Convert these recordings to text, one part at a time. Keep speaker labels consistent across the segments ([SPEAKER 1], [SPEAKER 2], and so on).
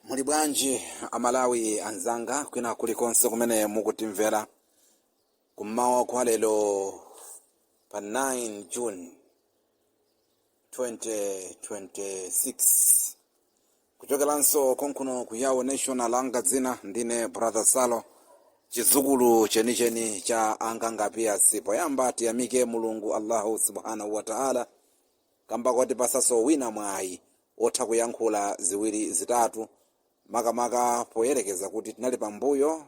[SPEAKER 1] Muli bwanji amalawi anzanga kwina kulikonse kumene mukutimvera kummawa kwa lero pa 9 June 2026 kuchokeranso konkuno ku Yawo National anga dzina ndine Brother Salo chizukulu chenicheni cha Angangapiasi. Poyamba tiyamike Mulungu Allahu subhanahu wa ta'ala kamba kuti pasaso wina mwayi otha kuyankhula ziwiri zitatu makamaka poyerekeza kuti tinali pambuyo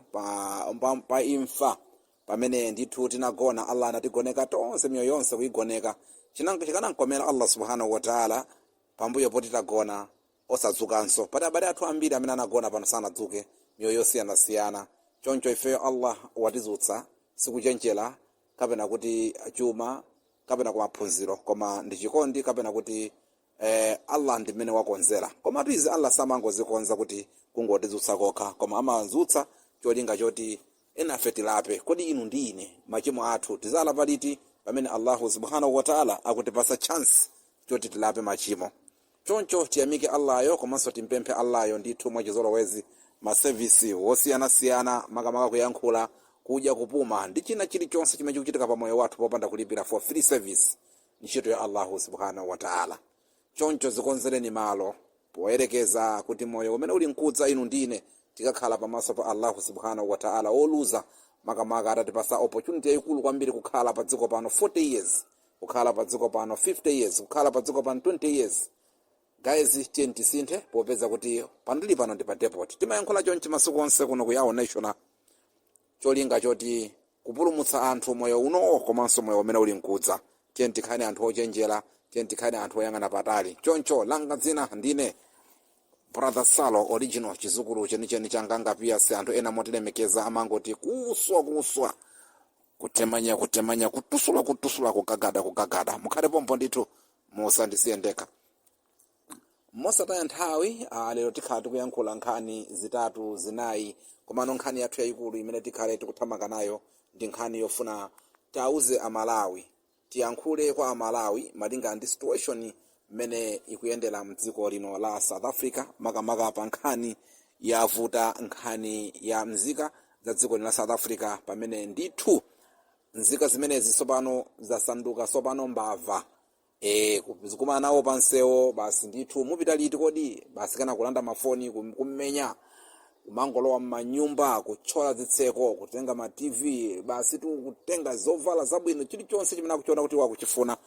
[SPEAKER 1] pa imfa pamene ndithu tinagona. Allah anatigoneka tonse miyoyo yonse kuigoneka chikanankomera Allah subhanahu wa ta'ala pambuyo poti tagona osadzukanso. Pati abale athu ambiri amene anagona pano sanadzuke miyoyo yosiyanasiyana. Choncho ifeyo Allah watizutsa sikuchenjera kapena kuti chuma kapena kwa maphunziro koma ndi chikondi kapena kuti Allah ndi mmene wakonzera. Koma tizi Allah samangozikonza kuti kungotizutsa kokha koma amazutsa cholinga choti enafe tilape. Kodi inu ndi ine machimo athu tizalapa liti pamene Allahu subhanahu wa ta'ala akutipasa chance choti tilape machimo. Choncho tiyamike Allahyo komanso timpemphe Allahyo ndithu mwachizolowezi maservisi wosiyanasiyana makamaka kuyankhula kudya kupuma ndi china chilichonse chimene chikuchitika pa moyo wathu popanda kulipira for free service ntchito ya Allahu subhanahu wa ta'ala. Choncho zikonzereni malo poyerekeza kuti moyo umene uli mkudza inu ndine tikakhala pamaso pa Allahu subhanahu wa ta'ala oluza makamaka atatipasa opportunity yayikulu kwambiri kukhala pa dziko pano 40 years, kukhala pa dziko pano 50 years, kukhala pa dziko pano 20 years. Guys, tiye tisinthe popeza kuti pandili pano ndi pa depot. Timayankhula chonchi masiku onse kuno ku Yawo National cholinga choti kupulumutsa anthu moyo uno komanso moyo umene uli mkudza. Tiye tikhale anthu ochenjera, tiye tikhale anthu oyang'ana patali. Choncho langa dzina ndine Brother Salo original chizukulu chenicheni cha Angangapiasi. Anthu ena motilemekeza amangoti kuswa kutemanya kutusula kugagada. Mukhale pompo ndithu musandisiye ndekha. Mosataya nthawi lero tikhala tikuyankhula nkhani zitatu zinayi komano nkhani yathu yayikulu imene tikhale tikuthamanga nayo ndi nkhani yofuna tauze amalawi, tiyankhule kwa amalawi malinga ndi situation imene ikuyendera mdziko lino la South Africa makamaka pa nkhani yavuta nkhani ya mzika za dziko lino la South Africa pamene ndithu nzika zimenezi sopano zasanduka sopano mbava. Kuzikumana nawo pansewo basi ndithu mupita liti kodi basi kana kulanda mafoni kummenya kumangolowa m'manyumba kuchola zitseko kutenga ma TV basi tu kutenga zovala zabwino chilichonse chimene akuchiona kuti wakuchifuna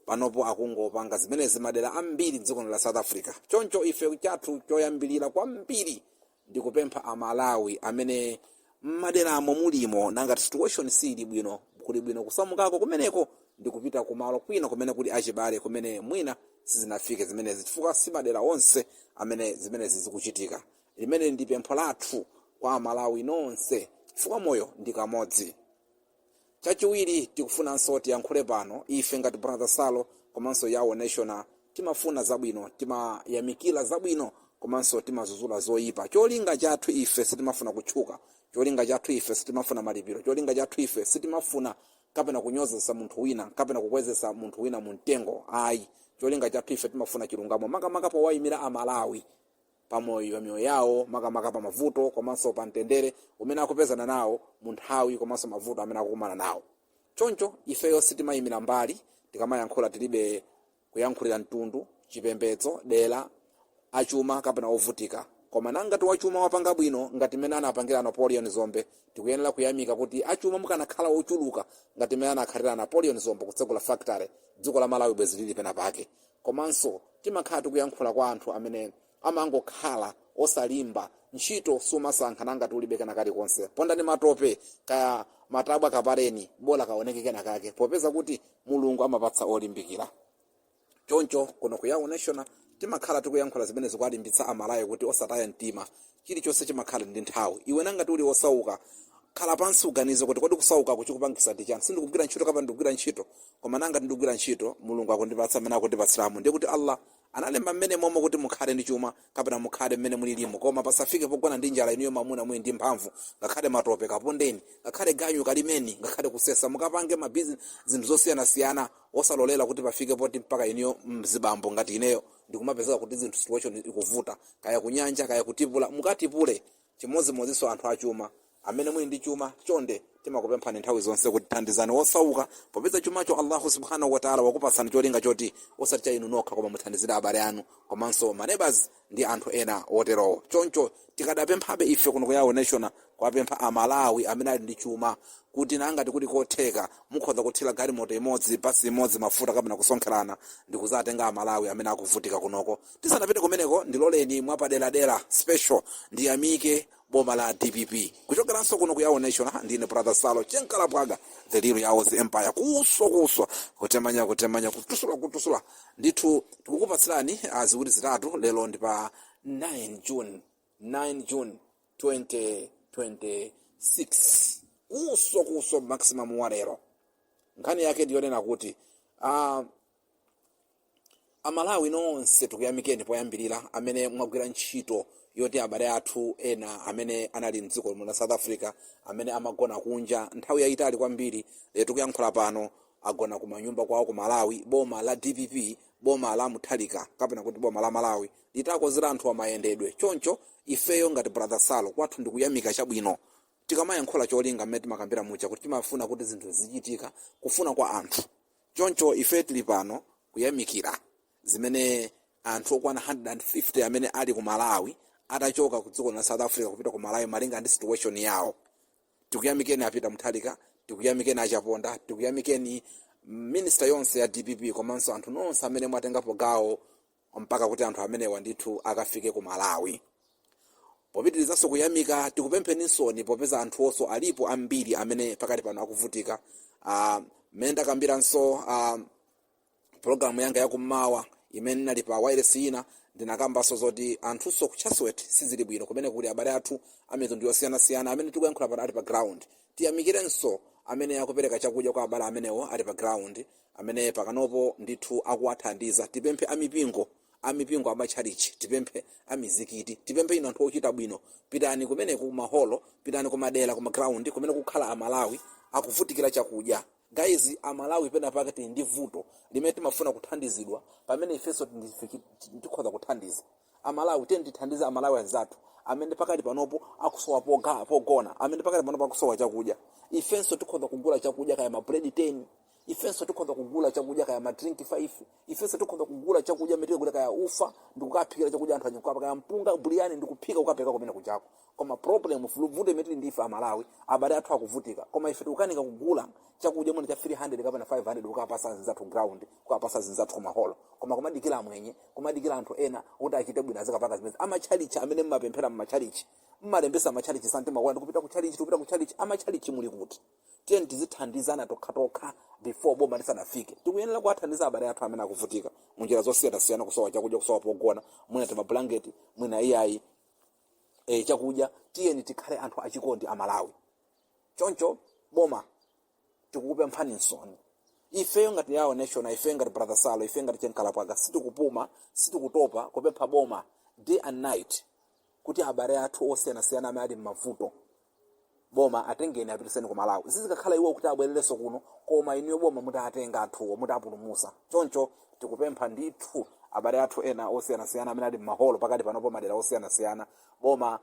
[SPEAKER 1] panopo akungopanga zimenezi madera ambiri dziko la South Africa. Choncho ife chathu choyambilira kwambiri ndi kupempha amalawi amene maderamo mulimo nanga situation sili bwino kuli bwino kusamukako kumeneko ndi kupita kumalo kwina kumene kuli achibale kumene mwina sizinafike zimenezi chifukwa si madera onse amene zimenezi zikuchitika. Limene ndi pempho lathu kwa amalawi nonse chifukwa moyo ndi kamodzi. Chachiwiri tikufunanso tiyankhule pano ife ngati Brother Salo komanso Yawo National timafuna zabwino, timayamikira zabwino komanso timazuzula zoyipa. Cholinga chathu ife sitimafuna kutchuka, cholinga chathu ife sitimafuna malipiro, cholinga chathu ife sitimafuna kapena kunyozesa munthu wina kapena kukwezesa munthu wina mumtengo ayi. Cholinga chathu ife timafuna chilungamo makamaka powayimira amalawi pamoyo yawo makamaka pa mavuto komanso pa mtendere umene akupezana nawo mu nthawi komanso mavuto amene akukumana nawo. Choncho ifeyo sitimayimira mbali tikamayankhula tilibe kuyankhulira mtundu chipembedzo dera achuma kapena ovutika koma nangati wachuma wapanga bwino ngati mene anapangira Napoleon Zombe tikuyenera kuyamika kuti achuma mukanakhala ochuluka ngati mene anakhalira Napoleon Zombe kutsegula factory dziko la Malawi bwezi lili pena pake. Komanso timakhala tikuyankhula kwa anthu amene amangokhala osalimba ntchito sumasankha nangati ulibe kana kalikonse pondani matope kaya matabwa kapareni bola kaoneke kena kake popeza kuti Mulungu amapatsa olimbikira. Choncho kuno ku Yawo National timakhala tikuyankhula zimene zikulimbitsa amalawi kuti osataya mtima chilichonse chimakhala ndi nthawi. Iwe nangati uli osauka khala pansi uganize kuti kodi kusauka kuchikupangisa ndi chani. Sindikugwira ntchito kapena ndikugwira ntchito koma nangati ndikugwira ntchito Mulungu akundipatsa amene akundipatsiramo ndiye kuti Allah analemba mmene momwe kuti mukhale ndi chuma kapena mukhale mmene mulilimo koma pasafike pogona ndi njala iniyo mamuna mwe ndi mphamvu ngakhale matope kapondeni ngakhale ganyu kalimeni ngakhale kusesa mukapange mabizinesi zinthu zosiyanasiyana osalolela kuti pafike poti mpaka iniyo mzibambo ngati ineyo ndikumapezeka kuti zinthu situation ikuvuta, kaya kunyanja kaya kutipula, mukatipule chimodzimodzinso anthu achuma amene muli ndi chuma, chonde timakupemphani nthawi zonse kuti thandizani osauka, popeza chumacho Allahu subhanahu wa ta'ala wakupasani cholinga choti osati cha inu nokha koma muthandizire abale anu komanso maneighbors ndi anthu ena oterowo. Choncho tikadapemphabe ife kuno kuyawo national kwapempha amalawi amene ali ndi chuma kuti nangati kuti kotheka mukhoza kuthira galimoto imodzi, basi imodzi, mafuta kapena kusonkherana ndi kuzatenga amalawi amene akuvutika kunoko. Tisanapite kumeneko ndiloleni mwapaderadera special ndiyamike boma la DPP kuchokeranso kuno kuyawo national. Ndine brother Salo Chenkalapwaga, the real Yawo's empire, kuswa kutemanya kutusula ndithu tikukupatsirani ziwiri zitatu. Lero ndi pa 9 June 2026 kuswa maximum wa lero. Nkhani yake ndiyonena kuti amalawi nonse tikuyamikeni poyambirira amene mwagwira ntchito yoti abale athu ena amene anali mdziko la South Africa amene amagona kunja nthawi yayitali kwambiri, tikuyankhula pano agona kumanyumba kwawo ku Malawi. Boma la DPP, boma la Mutharika kapena kuti boma la Malawi litakozera anthu amayendedwe. Choncho ifeyo ngati brother Salo kwathu ndikuyamika chabwino. Tikamayankhula cholinga mmene timakambira mucha kuti timafuna kuti zinthu zichitika kufuna kwa anthu. Choncho ife tili pano kuyamikira zimene anthu okwana 150 amene ali ku Malawi atachoka ku dziko la South Africa kupita ku Malawi malinga ndi situation yawo. Tikuyamikeni apita Mutharika, tikuyamikeni achaponda, tikuyamikeni minister yonse ya DPP komanso anthu nonse amene mwatengapo gawo mpaka kuti anthu amenewa ndithu akafike ku Malawi. Popitirizanso kuyamika tikupempheninso popeza anthu onso alipo ambiri amene pakati pano akuvutika. Mmene ndakambiranso programu yanga yakummawa imene nali pa wireless ina ndinakambanso zoti anthunso kuchaswet sizili bwino kumene kuli abale athu amitundu yosiyanasiyana amene tikuyankhula pano ali pa ground. Tiyamikirenso amene akupereka chakudya kwa abale amenewo ali pa ground amene pakanopo ndithu akuwathandiza. Tipemphe amipingo amachalichi, tipemphe amizikiti, tipemphe ino anthu ochita bwino. Pitani kumene ku maholo, pitani kumadera ku ground kumene kukhala amalawi akuvutikira chakudya. Guys, amalawi pena pakati ndi vuto limene timafuna kuthandizidwa pamene ifenso tikhoza kuthandiza amalawi. Tithandize amalawi anzathu amene pakati panopo akusowa pogona, amene pakati panopo akusowa chakudya. Ifenso tikhoza kugula chakudya kaya ma bread 10, ifenso tikhoza kugula chakudya kaya ma drink 5, ifenso tikhoza kugula chakudya metike kule kaya ufa ndikukaphikira chakudya anthu anyukwapa kaya mpunga buliyani ndikuphika ukapeka kumene kuchako. Koma problem vuto imene ndife amalawi abale athu akuvutika, koma ife tikukanika kugula chakudya mwene cha 300 kapena 500 ukapasa zinzathu ground, ukapasa zinzathu ku maholo. Koma kumadikira mwenye, kumadikira anthu ena kuti achite bwino azikapaka zimene amachalichi amene mmapemphera mmachalichi mmalembesa machalichi santima kwandi kupita ku chalichi amachalichi muli kuti. Tiye tizithandizana tokha before boma lisanafike. Tikuyenera kuwathandiza abale athu amene akuvutika munjira zosiyana kusowa chakudya, kusowa pogona, mwina tema blanket, mwina iyayi chakudya. Tiyeni tikhale anthu achikondi amalawi. Choncho boma tikukupemphani nsoni ifeyo ngati yawo national, ifeyo ngati brother Salo, ifeyo ngati Chenkalapwaga sitikupuma sitikutopa kupempha boma day and night kuti abale athu osiyanasiyana amene ali m'mavuto boma atengeni apitiseni ku Malawi. Sizikakhala iwo kuti abwererenso kuno, koma iniyo boma mutatenga athuwo mutapulumusa. Choncho tikupempha ndithu abale athu ena osiyanasiyana amene ali m'maholo pakati panopo madera osiyanasiyana. Boma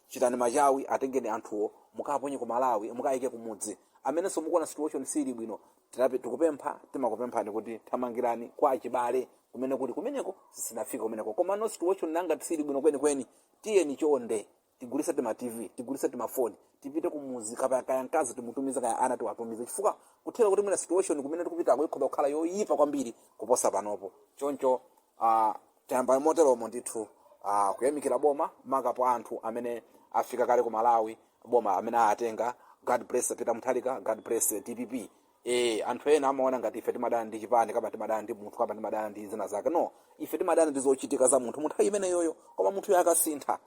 [SPEAKER 1] chitani machawi atengeni anthuwo mukaponye ku Malawi, mukayike kumudzi amenenso mukuona situation sili bwino. Tikupempha timakupemphani kuti thamangirani kwa achibale kumene kuti kumeneko sisinafika kumeneko. Koma no situation nanga tisili bwino kweni tiyeni chonde tigulisa tima TV, tigulisa tima phone, tipite kumuzi kaya nkazi timutumiza kaya ana tiwatumize. Chifukwa kuthera kuti mwina situation kumene tikupita ikhoza kukhala yoyipa kwambiri kuposa panopo. Choncho tayamba moteromo ndithu kuyamikira boma makapo anthu amene afika kale ku Malawi, boma amene atenga. God bless Peter Mutharika, God bless DPP. Anthu ena amaona ngati ife timadana ndi chipani kapa timadana ndi munthu kapa timadana ndi zina zake. No, ife timadana ndi zochitika za munthu imene yoyo, koma munthu yakasintha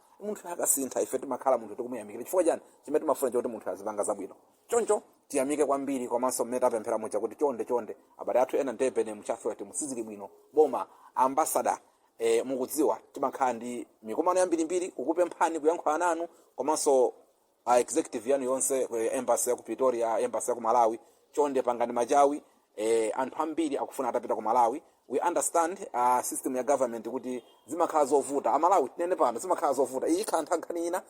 [SPEAKER 1] ife timakhala munthu tikumuyamikira. Chifukwa chani? Chimene timafuna choti munthu azipanga zabwino. Choncho tiyamike kwambiri komanso mmene tapemphera mucha kuti chonde abale athu ena ndepene muchafeti musizili bwino. Boma ambassador mukudziwa timakhala ndi mikumano yambirimbiri kukupemphani kuyankhula nanu komanso executive yanu yonse embassy ya ku Pretoria, embassy ya ku Malawi. Chonde pangani machawi anthu ambiri akufuna atapita ku Malawi we understand system ya government kuti zimakhala zovuta. Amalawi tinene pano zimakhala zovuta. Iyi nkhani ina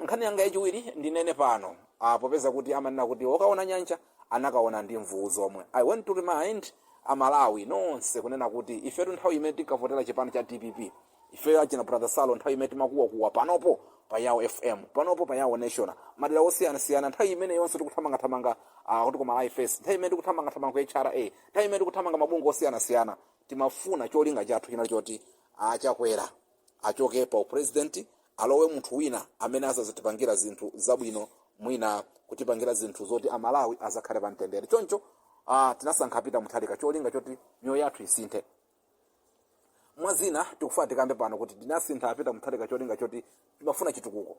[SPEAKER 1] nkhani yanga yachiwiri ndinene pano popeza kuti amanena kuti okaona nyanja anakaona ndi mvuwu zomwe. I want to remind Amalawi nonse kunena kuti ifetu nthawi imene tinkavotera chipano cha DPP, ifeyo achina Brother Salo nthawi imene timakuwa panopo pa Yawo FM, panopo pa Yawo National, madera osiyanasiyana, nthawi imene yonse tikuthamanga kuti ku Malawi First, nthawi imene tikuthamanga ku HRA, nthawi imene tikuthamanga mabungwe osiyanasiyana, timafuna cholinga chathu china choti achakwera achoke pa president, alowe munthu wina amene azatipangira zinthu zabwino, mwina kutipangira zinthu zoti Amalawi azakhale pa mtendere. Choncho tinasankha Peter Mutharika cholinga choti mioyo yathu isinthe. Mwazina tikufuna tikambe pano kuti tinasintha Peter Mutharika cholinga choti timafuna chitukuko,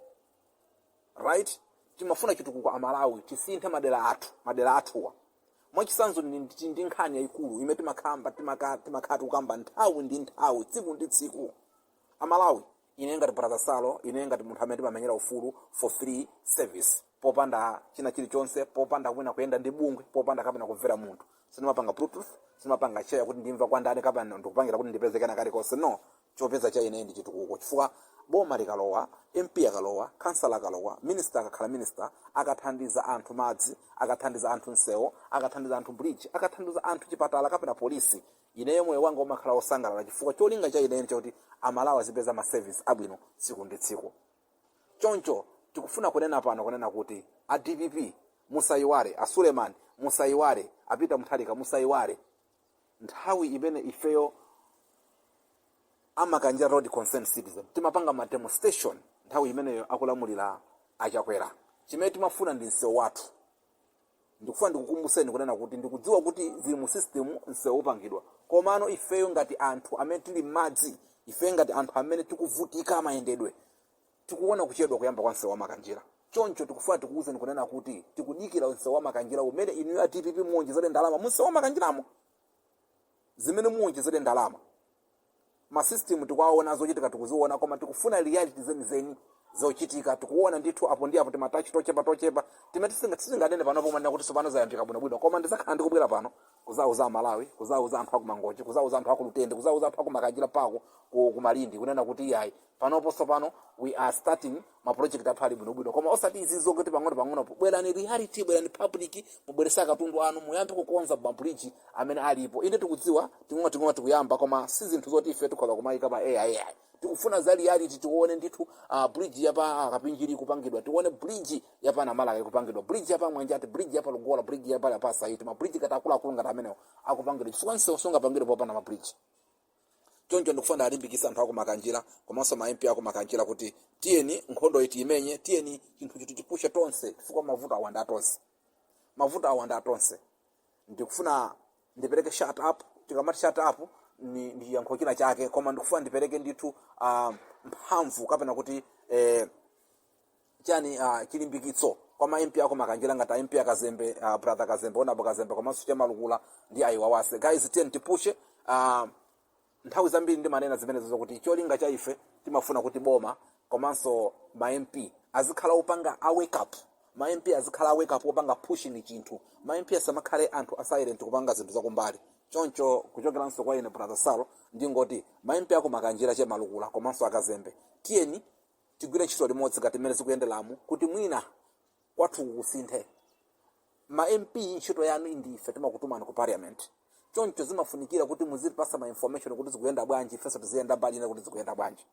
[SPEAKER 1] right? Timafuna chitukuko Amalawi, tisinthe madera athuwa. Mwachisanzo ndi nkhani yayikulu imene timakhala kukamba nthawi ndi nthawi, tsiku ndi tsiku. Amalawi ine ngati Brother Salo, ine ngati munthu amene timamenyera ufulu for free service, popanda china chilichonse, popanda kwina kuyenda ndi bungwe, popanda kapena kumvera munthu. Sinimapanga Bluetooth, sinimapanga share kuti ndimva kwa ndani kapena ndikupangira kuti ndipezekana kalikonse. No, chopeza cha ine ndi chitukuko. Chifukwa boma likalowa, MP akalowa, council akalowa, minister akakhala minister, akathandiza anthu madzi, akathandiza anthu nsewo, akathandiza anthu bridge, akathandiza anthu chipatala kapena polisi, ineyo moyo wanga umakhala osangalala chifukwa cholinga cha ine choti Amalawi azipeza ma service abwino tsiku ndi tsiku. Choncho tikufuna kunena pano kunena kuti a DPP musayiwale, a Suleiman musayiwale, a Peter Mutharika musayiwale nthawi imene ifeyo Amakanja Road Concerned Citizen timapanga ma demonstration nthawi imeneyo akulamulira achakwera. Chimene timafuna ndi nsewu wathu. Ndikufuna ndikukumbuseni kunena kuti ndikudziwa kuti zili mu system nsewu upangidwa, komano ifeyo ngati anthu amene tili madzi, ifeyo ngati anthu amene tikuvutika mayendedwe, tikuona kuchedwa kuyamba kwa nsewu wa Makanjira. Choncho tikufuna tikuwuzeni kunena kuti tikudikira nsewu wa Makanjira umene inu ya DPP muonjezere ndalama mu nsewu wa Makanjiramo, zimene muonjezere ndalama. Ma system tikuwaona zochitika tikuziona, koma tikufuna reality zenizeni zochitika tikuona ndithu apo ndi apo timatachi tochepa timati tisingadene pano pomwe kuti sopano zayambika bwinobwino. Koma ndisakhala ndikubwera pano kuzauza Malawi, kuzauza anthu aku Mangochi, kuzauza anthu aku Lutende, kuzauza anthu aku Makanjira pako ku Malindi kunena kuti yayi panopo sopano we are starting ma project athu ali bwinobwino. Koma osati izi zokuti pang'ono bwerani reality, bwerani public, mubweresa katundu anu, muyambe kukonza ma bridge amene alipo. Inde tikudziwa tingoma tikuyamba, koma si zinthu zoti ife tikhoza kumayika pa AI. Tikufuna za reality, tione ndithu bridge yapa Kapinjiri kupangidwa, tione bridge yapa Namalaka kupangidwa, bridge yapa Mwanjati, bridge yapa Lugola, bridge yapa Saiti, ma bridge katakula ngati amenewo akupangidwa. Chifukwa songa pangidwa popanda ma bridge. Choncho ndikufuna alimbikisa anthu aku Makanjira komanso ma MP aku Makanjira kuti tiyeni nkhondo iti imenye, tiyeni chinthu chiti chipushe tonse chifukwa mavuto awanda tonse. Ndikufuna ndipereke shut up, tikamati shut up ndi yankho china chake, koma ndikufuna ndipereke ndithu mphamvu kapena kuti chilimbikitso kwa ma MP ako Makanjira ngati MP akazembe, Brother Kazembe, Honorable Kazembe komanso Chamalukula ndi ayiwawase. Guys, tiyeni tipushe. Nthawi zambiri ndi manena zimenezo zokuti cholinga cha ife timafuna kuti boma komanso ma MP azikhala upanga wake up, ma MP azikhala wake up upanga pushing chinthu, ma MP asamakhale anthu asilent kupanga zinthu zakumbali. Choncho kuchokeranso kwa ine Brother Salo ndingoti ma MP ako Makanjira Chamalukula komanso akazembe tiyeni tigwire ntchito limodzi ngati mmene zikuyenderamu kuti mwina kwathu kusinthe. Ma MP ntchito yanu ndife timakutumani ku parliament. Choncho zimafunikira kuti muzipasa ma information kuti zikuyenda bwanji, ifeso tiziyenda mbali ina kuti zikuyenda bwanji.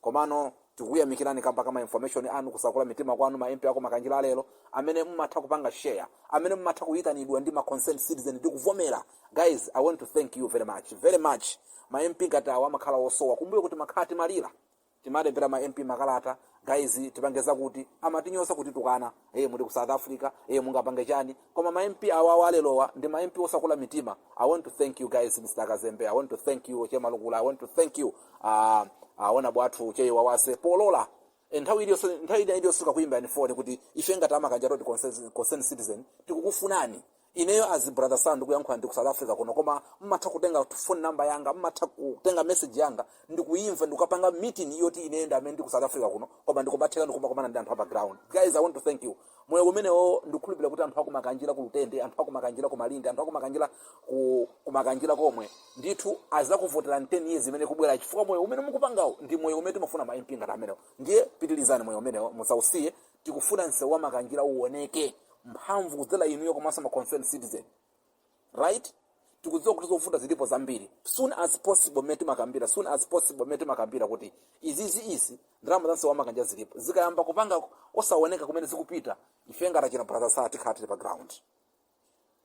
[SPEAKER 1] Komano tikuyamikirani kama information anu kusakula mitima kwanu ma MP ako Makanjira lero amene mumatha kupanga share, amene mumatha kuyitanidwa ndi ma concerned citizen ndi kuvomera. Guys, I want to thank you very much. Ma MP gatawa makhala osowa kumbuye kuti makhati malira timadembera ma MP makalata. Guys, tipangeza kuti amatinyosa kuti tukana muli ku South Africa mungapange chani, koma ma MP awa lelowa ndi ma MP osakula mitima. I want to thank you guys, Mr. Kazembe, I want to thank you Chamalukula, I want to thank you wana bwathu Cheiwawase polola nthawi iliyo suka kuimba ni phone kuti ife ngati Amakanja Road Concerned Citizen tikukufunani ineyo as brother Salo ndikuyankhula ndi ku South Africa kuno, koma mmatha kutenga phone number yanga, mmatha kutenga message yanga ndikuyimva ndikapanga meeting yoti ineyo ndi amene ndi ku South Africa kuno, koma ndikubatheka ndikumakomana ndi anthu apa ground. Guys, I want to thank you. Moyo umenewo ndikhulupirira kuti anthu akumakanjira ku Lutende, anthu akumakanjira ku Malindi, anthu akumakanjira kumakanjira komwe ndithu azakuvotera 10 years imene kubwera, chifukwa moyo umene mukupangawo ndi moyo umene timafuna ma MP ngati amenewo. Ndiye pitirizani moyo umenewo, musausiye. Tikufuna nsewu wa makanjira uoneke mphamvu kudzera inuyo komanso ma concerned citizen, right? Tikudziwa kuti zovuta zilipo zambiri. Soon as possible meti makambira, soon as possible meti makambira kuti izi ndalama za nsewu wa makanjira zilipo zikayamba kupanga osaoneka kumene zikupita, ife ngati achina brother Salo tikhatire pa ground,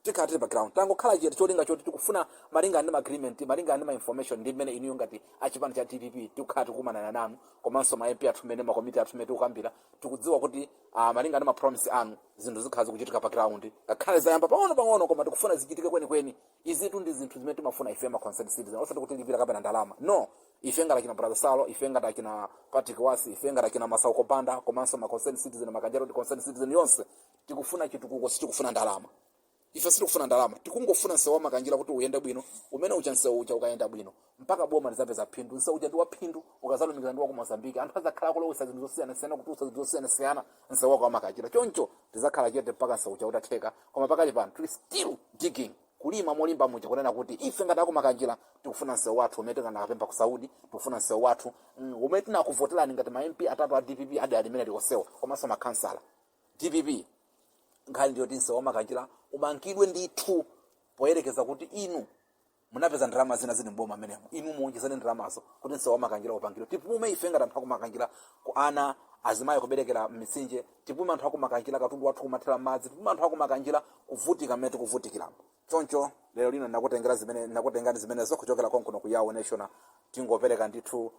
[SPEAKER 1] tikhatire pa ground. Tangokhala chete cholinga choti tikufuna malinga ndi agreement, malinga ndi information ndi mmene inuyo ngati achipani cha DPP tikukhala kukumana nanu komanso ma MP athu mmene makomiti athu mmene tikukambira. Tikudziwa kuti malinga ndi promise anu zinthu zikhala zikuchitika pa ground, ngakhale zayamba pang'ono koma tikufuna zichitike kwenikweni. Izitu ndi zinthu zimene timafuna ife ma concerned citizen, osati kuti livira kapena ndalama. No, ife ngati achina brother Salo, ife ngati achina Patrick Wasi, ife ngati achina Masau Kopanda komanso ma concerned citizen, makanjira ndi concerned citizen yonse tikufuna chitukuko, sitikufuna ndalama. Ife sitikufuna ndalama, tikungofuna nsewu wa makanjira kuti uyende bwino, umene ucha nsewu ucha ukayenda bwino mpaka boma lizapeza phindu. Nsewu ucha ndi wa phindu ukazalumikira ndi wa ku Mozambique, anthu azakhala kulowesa zinthu zosiyana-siyana, kutulutsa zinthu zosiyana-siyana nsewu wako wa makanjira. Choncho tizakhala chete mpaka nsewu ucha utatheka, koma pakali pano tili still digging, kulima molimba mucha kunena kuti ife ngati ako makanjira tikufuna nsewu wathu umene tinakapempha ku Saudi, tikufuna nsewu wathu umene tinakuvoterani ngati ma MP atatu a DPP adi alimene likosewa komanso makansala DPP. Nkhali ndiyoti nsewu wa makanjira umangidwe ndithu poyerekeza kuti inu munapeza ndalama zina zili mboma amenemo, inu muonjezane ndalamazo kuti nsewu wa makanjira upangidwe. Tipume ife ngati anthu ako makanjira ku ana azimayi kuberekera mitsinje, tipume anthu ako makanjira katundu wathu kumathera madzi, tipume anthu ako makanjira kuvutika mmene tikuvutikiramo. Choncho lero lino nakutengani zimenezo kuchokera konkuno ku Yawo National. Tingopereka ndithu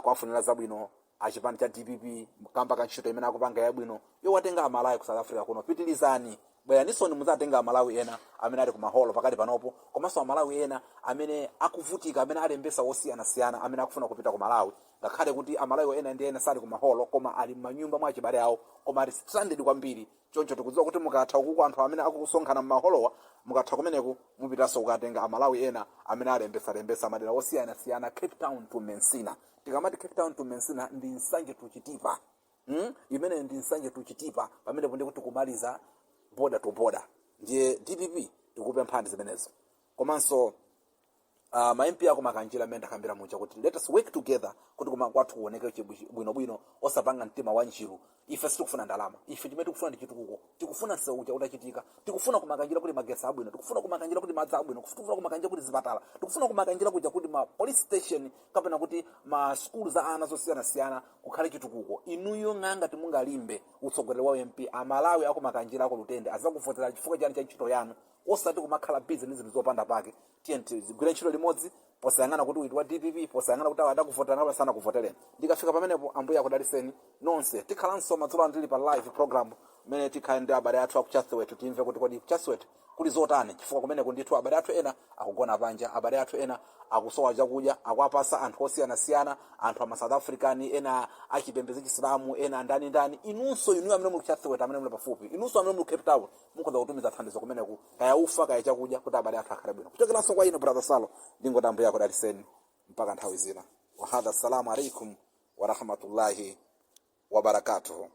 [SPEAKER 1] kwafunira zabwino achipani cha DPP kamba kantchito imene akupanga yabwino yowatenga amalawi ku South Africa kuno. Pitirizani, bweraninso muzatenga amalawi ena amene ali ku maholo pakati panopo, komanso amalawi ena amene akuvutika, amene alembesa osiyana-siyana, amene akufuna kupita ku Malawi, ngakhale kuti amalawi ena ndi ena sali ku maholo koma ali m'manyumba mwa achibale awo, koma ali stranded kwambiri. Choncho tikudziwa kuti mukatha ukuku anthu amene akukusonkhana m'maholowa, mukatha kumeneku mupitanso kukatenga amalawi ena amene alembesa madera osiyana-siyana, Cape Town to Messina. Tikamati Cape Town to Messina ndi nsanje tuchitipa, imene ndi nsanje tuchitipa pamene ndi kuti kumaliza border to border. Ndiye DPP tikupempha zimenezo, komanso ma MP ako makanjira amene ndakambira mucha kuti let us work together kuti kwathu kuoneke bwinobwino osapanga mtima wa njiru. Ife sitikufuna ndalama, ife timene tikufuna ndi chitukuko, tikufuna nsewu ucha utachitika, tikufuna kumakanjira kuti magesi abwino, tikufuna kumakanjira kuti madzi abwino, tikufuna kumakanjira kuti zipatala, tikufuna kumakanjira kuti ma police station kapena kuti ma school za ana zosiyana-siyana kukhale chitukuko. Inuyo ng'anga timungalimbe utsogoleri wa MP amalawi ako makanjira ako Lutende azakuvotera chifukwa chani cha ntchito yanu, osati kumakhala busy ndi zinthu zopanda pake. TNT zigwire ntchito limodzi, posayang'ana kuti uitwa DPP, posayang'ana kuti adakuvotera ngapa sana kuvotereni. Ndikafika pamenepo ambuye akudaliseni nonse. Tikhalanso madzulo ndili pa live program mene tikhale ndi abale athu aku Chatsworth, timve kuti kodi Chatsworth kuli zotani, chifukwa kumeneko ndithu abale athu ena akugona panja, abale athu ena akusowa chakudya, akuapasa anthu osiyana-siyana, anthu ama South African, ena achipembedzo chisilamu, ena ndani. Inunso inu amene muli Chatsworth, amene muli pafupi, inunso amene muli Cape Town, mukhoza kutumiza thandizo kumeneko, kaya ufa kaya chakudya kuti abale athu akhale bwino. Kuchokeranso kwa ino brother Salo, ndingoti ambuye akudaliseni mpaka nthawi zina. Wa hadha, assalamu alaikum wa rahmatullahi wa barakatuh.